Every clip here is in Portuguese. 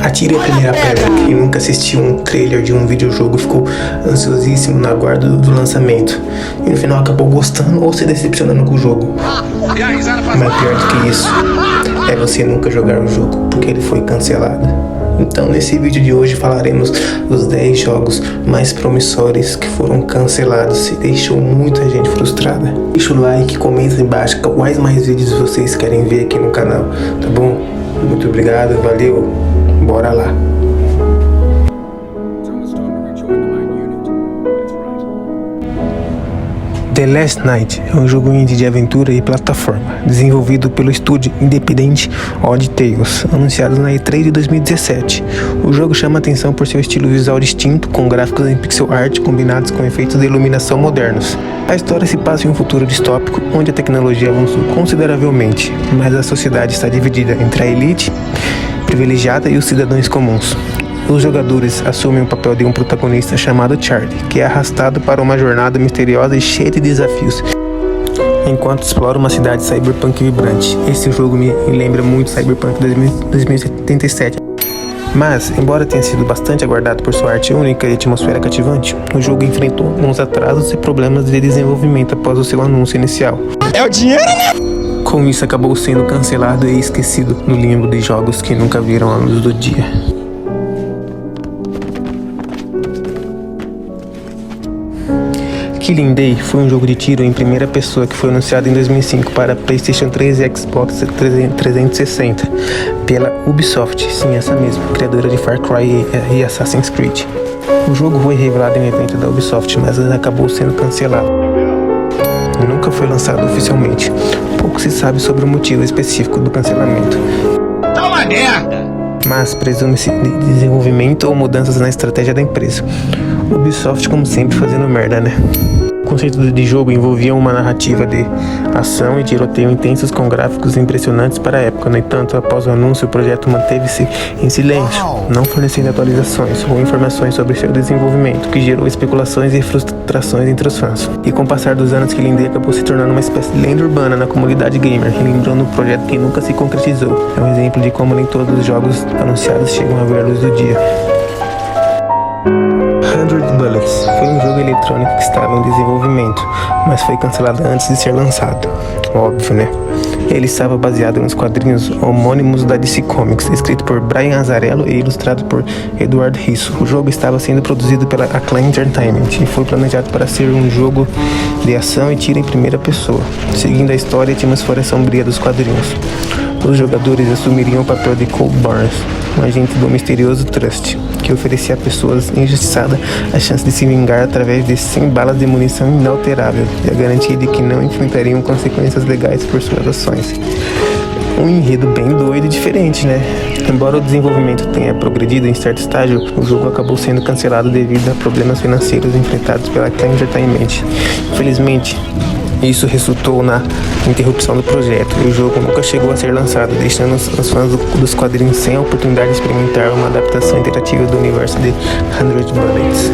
Atire a primeira pedra. Quem nunca assistiu um trailer de um videojogo ficou ansiosíssimo na guarda do lançamento e no final acabou gostando ou se decepcionando com o jogo. Mas pior do que isso é você nunca jogar o jogo porque ele foi cancelado. Então nesse vídeo de hoje falaremos dos 10 jogos mais promissores que foram cancelados e deixou muita gente frustrada. Deixa o like, comenta embaixo quais mais vídeos vocês querem ver aqui no canal, tá bom? Muito obrigado, valeu, bora lá! The Last Night é um jogo indie de aventura e plataforma, desenvolvido pelo estúdio independente Odd Tales, anunciado na E3 de 2017. O jogo chama atenção por seu estilo visual distinto, com gráficos em pixel art combinados com efeitos de iluminação modernos. A história se passa em um futuro distópico, onde a tecnologia avançou consideravelmente, mas a sociedade está dividida entre a elite privilegiada e os cidadãos comuns. Os jogadores assumem o papel de um protagonista chamado Charlie, que é arrastado para uma jornada misteriosa e cheia de desafios, enquanto explora uma cidade cyberpunk vibrante. Esse jogo me lembra muito Cyberpunk 2077. Mas, embora tenha sido bastante aguardado por sua arte única e atmosfera cativante, o jogo enfrentou alguns atrasos e problemas de desenvolvimento após o seu anúncio inicial. É o dinheiro, né? Com isso, acabou sendo cancelado e esquecido no limbo de jogos que nunca viram a luz do dia. Killing Day foi um jogo de tiro em primeira pessoa que foi anunciado em 2005 para PlayStation 3 e Xbox 360 pela Ubisoft, sim, essa mesma, criadora de Far Cry e Assassin's Creed. O jogo foi revelado em evento da Ubisoft, mas acabou sendo cancelado. Nunca foi lançado oficialmente. Pouco se sabe sobre o motivo específico do cancelamento. Tá uma merda! Mas presume-se de desenvolvimento ou mudanças na estratégia da empresa. Ubisoft, como sempre, fazendo merda, né? O conceito de jogo envolvia uma narrativa de ação e tiroteio intensos com gráficos impressionantes para a época. No entanto, após o anúncio, o projeto manteve-se em silêncio, não fornecendo atualizações ou informações sobre seu desenvolvimento, que gerou especulações e frustrações entre os fãs. E com o passar dos anos, Killing Day acabou se tornando uma espécie de lenda urbana na comunidade gamer, lembrando um projeto que nunca se concretizou. É um exemplo de como nem todos os jogos anunciados chegam a ver a luz do dia. 100 Bullets foi um jogo eletrônico que estava em desenvolvimento, mas foi cancelado antes de ser lançado. Óbvio, né? Ele estava baseado nos quadrinhos homônimos da DC Comics, escrito por Brian Azzarello e ilustrado por Eduardo Risso. O jogo estava sendo produzido pela Acclaim Entertainment e foi planejado para ser um jogo de ação e tiro em primeira pessoa, seguindo a história e atmosfera sombria dos quadrinhos. Os jogadores assumiriam o papel de Cole Barnes, um agente do misterioso Trust, que oferecia a pessoas injustiçadas a chance de se vingar através de 100 balas de munição inalterável e a garantia de que não enfrentariam consequências legais por suas ações. Um enredo bem doido e diferente, né? Embora o desenvolvimento tenha progredido em certo estágio, o jogo acabou sendo cancelado devido a problemas financeiros enfrentados pela Acclaim Entertainment. Infelizmente, isso resultou na interrupção do projeto e o jogo nunca chegou a ser lançado, deixando os fãs dos quadrinhos sem a oportunidade de experimentar uma adaptação interativa do universo de 100 Bullets.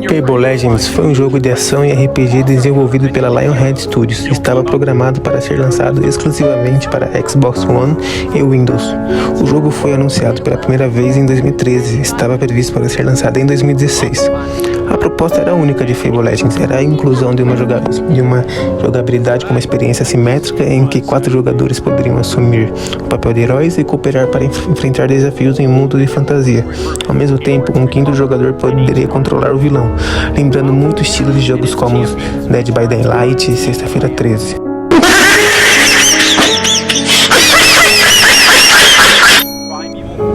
Fable Legends foi um jogo de ação e RPG desenvolvido pela Lionhead Studios. Estava programado para ser lançado exclusivamente para Xbox One e Windows. O jogo foi anunciado pela primeira vez em 2013 e estava previsto para ser lançado em 2016. A proposta era única de Fable Legends, era a inclusão de uma jogabilidade com uma experiência simétrica em que 4 jogadores poderiam assumir o papel de heróis e cooperar para enfrentar desafios em um mundo de fantasia. Ao mesmo tempo, um 5º jogador poderia controlar o vilão, lembrando muito o estilo de jogos como Dead by Daylight e Sexta-feira 13.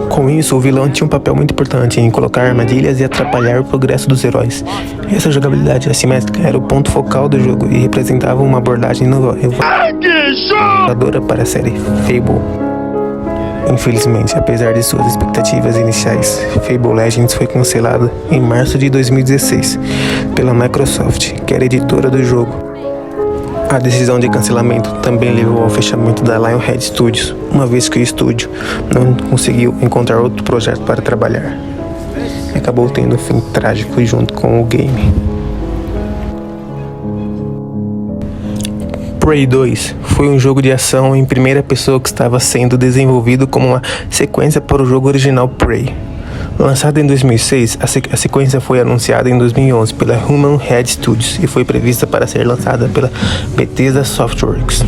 Com isso, o vilão tinha um papel muito importante em colocar armadilhas e atrapalhar o progresso dos heróis. Essa jogabilidade assimétrica era o ponto focal do jogo e representava uma abordagem inovadora para a série Fable. Infelizmente, apesar de suas expectativas iniciais, Fable Legends foi cancelado em março de 2016 pela Microsoft, que era editora do jogo. A decisão de cancelamento também levou ao fechamento da Lionhead Studios, uma vez que o estúdio não conseguiu encontrar outro projeto para trabalhar. Acabou tendo um fim trágico junto com o game. Prey 2 foi um jogo de ação em primeira pessoa que estava sendo desenvolvido como uma sequência para o jogo original Prey. Lançado em 2006, a sequência foi anunciada em 2011 pela Human Head Studios e foi prevista para ser lançada pela Bethesda Softworks.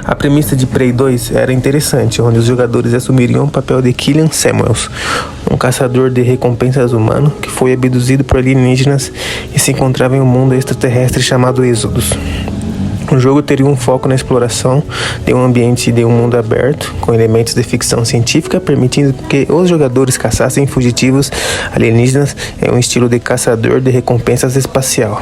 A premissa de Prey 2 era interessante, onde os jogadores assumiriam o papel de Killian Samuels, um caçador de recompensas humano que foi abduzido por alienígenas e se encontrava em um mundo extraterrestre chamado Êxodos. O jogo teria um foco na exploração de um ambiente de um mundo aberto, com elementos de ficção científica, permitindo que os jogadores caçassem fugitivos alienígenas em um estilo de caçador de recompensas espacial.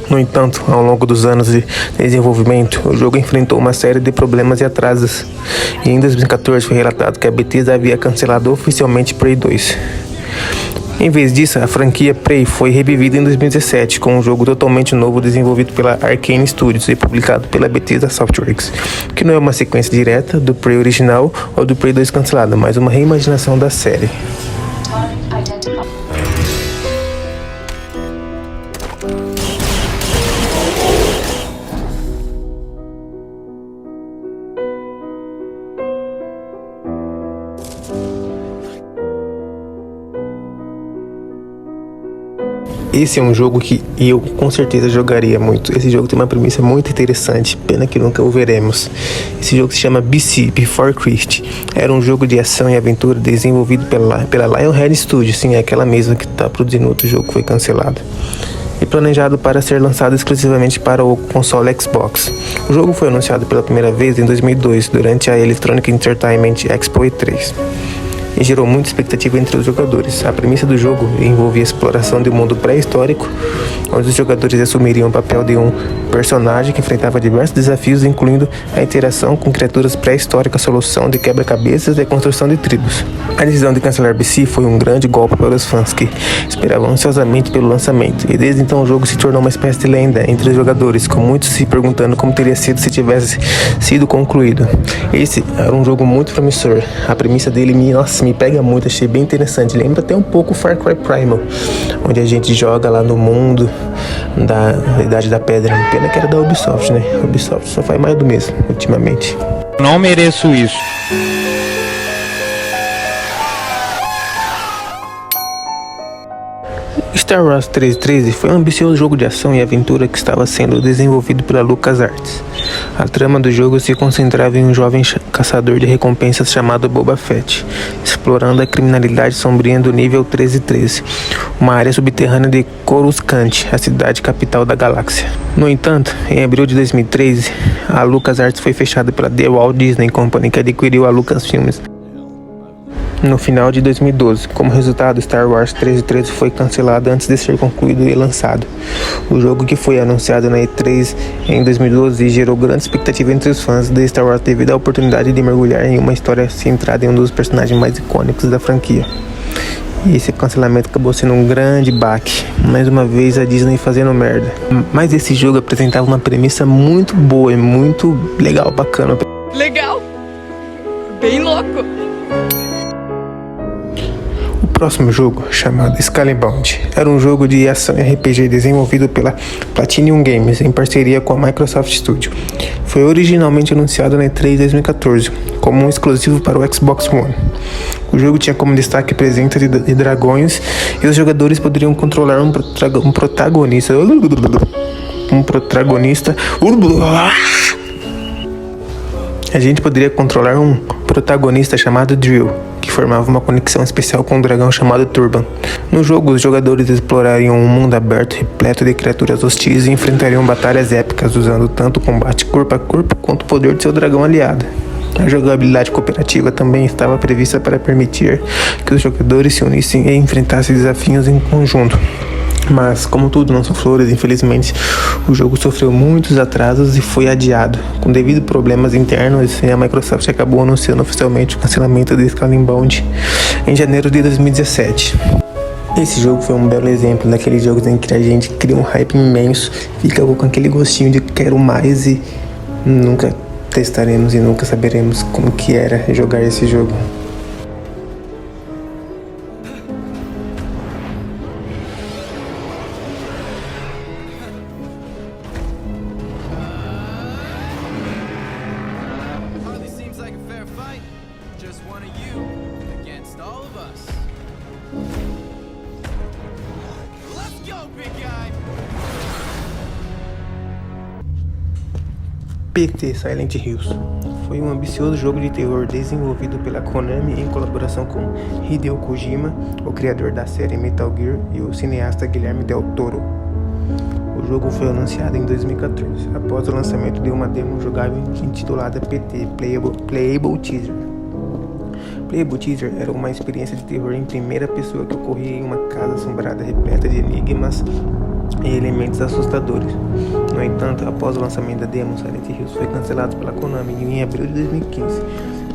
No entanto, ao longo dos anos de desenvolvimento, o jogo enfrentou uma série de problemas e atrasos, e em 2014 foi relatado que a Bethesda havia cancelado oficialmente Prey 2. Em vez disso, a franquia Prey foi revivida em 2017 com um jogo totalmente novo desenvolvido pela Arkane Studios e publicado pela Bethesda Softworks, que não é uma sequência direta do Prey original ou do Prey 2 cancelado, mas uma reimaginação da série. Esse é um jogo que eu com certeza jogaria muito. Esse jogo tem uma premissa muito interessante, pena que nunca o veremos. Esse jogo se chama BC, Before Christ. Era um jogo de ação e aventura desenvolvido pela Lionhead Studios, sim, é aquela mesma que está produzindo outro jogo que foi cancelado. E planejado para ser lançado exclusivamente para o console Xbox. O jogo foi anunciado pela primeira vez em 2002, durante a Electronic Entertainment Expo E3. E gerou muita expectativa entre os jogadores. A premissa do jogo envolvia a exploração de um mundo pré-histórico, onde os jogadores assumiriam o papel de um personagem que enfrentava diversos desafios, incluindo a interação com criaturas pré-históricas, solução de quebra-cabeças e a construção de tribos. A decisão de cancelar BC foi um grande golpe para os fãs que esperavam ansiosamente pelo lançamento, e desde então o jogo se tornou uma espécie de lenda entre os jogadores, com muitos se perguntando como teria sido se tivesse sido concluído. Esse era um jogo muito promissor. A premissa dele me pega muito, achei bem interessante. Lembra até um pouco Far Cry Primal, onde a gente joga lá no mundo da Idade da Pedra. Pena que era da Ubisoft, né? A Ubisoft só faz mais do mesmo ultimamente. Não mereço isso. Star Wars 1313 foi um ambicioso jogo de ação e aventura que estava sendo desenvolvido pela LucasArts. A trama do jogo se concentrava em um jovem caçador de recompensas chamado Boba Fett, explorando a criminalidade sombria do nível 1313, uma área subterrânea de Coruscant, a cidade capital da galáxia. No entanto, em abril de 2013, a LucasArts foi fechada pela The Walt Disney Company, que adquiriu a Lucasfilms no final de 2012. Como resultado, Star Wars 1313 foi cancelado antes de ser concluído e lançado. O jogo, que foi anunciado na E3 em 2012, gerou grande expectativa entre os fãs de Star Wars devido à oportunidade de mergulhar em uma história centrada em um dos personagens mais icônicos da franquia. E esse cancelamento acabou sendo um grande baque. Mais uma vez a Disney fazendo merda. Mas esse jogo apresentava uma premissa muito boa e muito legal, bacana. Legal! Bem louco! O próximo jogo, chamado Scalebound, era um jogo de ação e RPG desenvolvido pela Platinum Games em parceria com a Microsoft Studio. Foi originalmente anunciado na E3 2014 como um exclusivo para o Xbox One. O jogo tinha como destaque a presença de dragões e os jogadores poderiam controlar um protagonista. A gente poderia controlar um protagonista chamado Drill, que formava uma conexão especial com um dragão chamado Turban. No jogo, os jogadores explorariam um mundo aberto repleto de criaturas hostis e enfrentariam batalhas épicas usando tanto o combate corpo a corpo quanto o poder de seu dragão aliado. A jogabilidade cooperativa também estava prevista para permitir que os jogadores se unissem e enfrentassem desafios em conjunto. Mas, como tudo não são flores, infelizmente, o jogo sofreu muitos atrasos e foi adiado. Com devido problemas internos, a Microsoft acabou anunciando oficialmente o cancelamento de Scalebound em janeiro de 2017. Esse jogo foi um belo exemplo daqueles jogos em que a gente cria um hype imenso, fica com aquele gostinho de quero mais e nunca testaremos e nunca saberemos como que era jogar esse jogo. PT Silent Hills foi um ambicioso jogo de terror desenvolvido pela Konami em colaboração com Hideo Kojima, o criador da série Metal Gear, e o cineasta Guilherme Del Toro. O jogo foi anunciado em 2014, após o lançamento de uma demo jogável intitulada PT Playable Teaser. Playable Teaser era uma experiência de terror em primeira pessoa que ocorria em uma casa assombrada repleta de enigmas e elementos assustadores. No entanto, após o lançamento da demo, Silent Hills foi cancelado pela Konami em abril de 2015,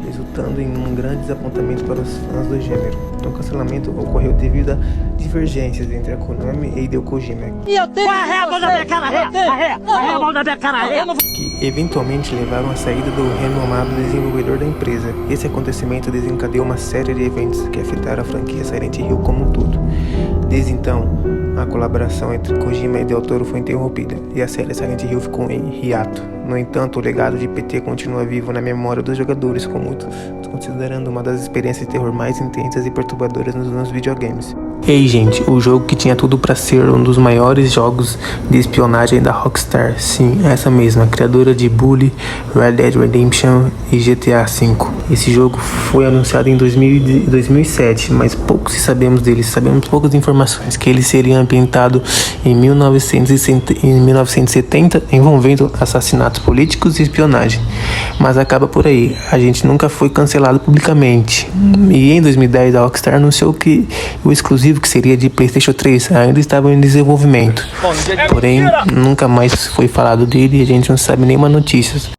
resultando em um grande desapontamento para os fãs do gênero. O cancelamento ocorreu devido a divergências entre a Konami e Hideo Kojima, que eventualmente levaram à saída do renomado desenvolvedor da empresa. Esse acontecimento desencadeou uma série de eventos que afetaram a franquia Silent Hill como um todo. Desde então, a colaboração entre Kojima e Del Toro foi interrompida e a série Silent Hill ficou em hiato. No entanto, o legado de PT continua vivo na memória dos jogadores, com muitos considerando uma das experiências de terror mais intensas e perturbadoras nos videogames. Ei, gente, o jogo que tinha tudo para ser um dos maiores jogos de espionagem da Rockstar. Sim, essa mesma, criadora de Bully, Red Dead Redemption e GTA V. Esse jogo foi anunciado em 2007, mas pouco se sabemos dele. Sabemos poucas informações, que ele seria ambientado em 1970, envolvendo assassinatos políticos e espionagem. Mas acaba por aí, a gente nunca foi cancelado publicamente. E em 2010 a Rockstar anunciou que o exclusivo, que seria de PlayStation 3, ainda estava em desenvolvimento. Porém, nunca mais foi falado dele e a gente não sabe nenhuma notícia.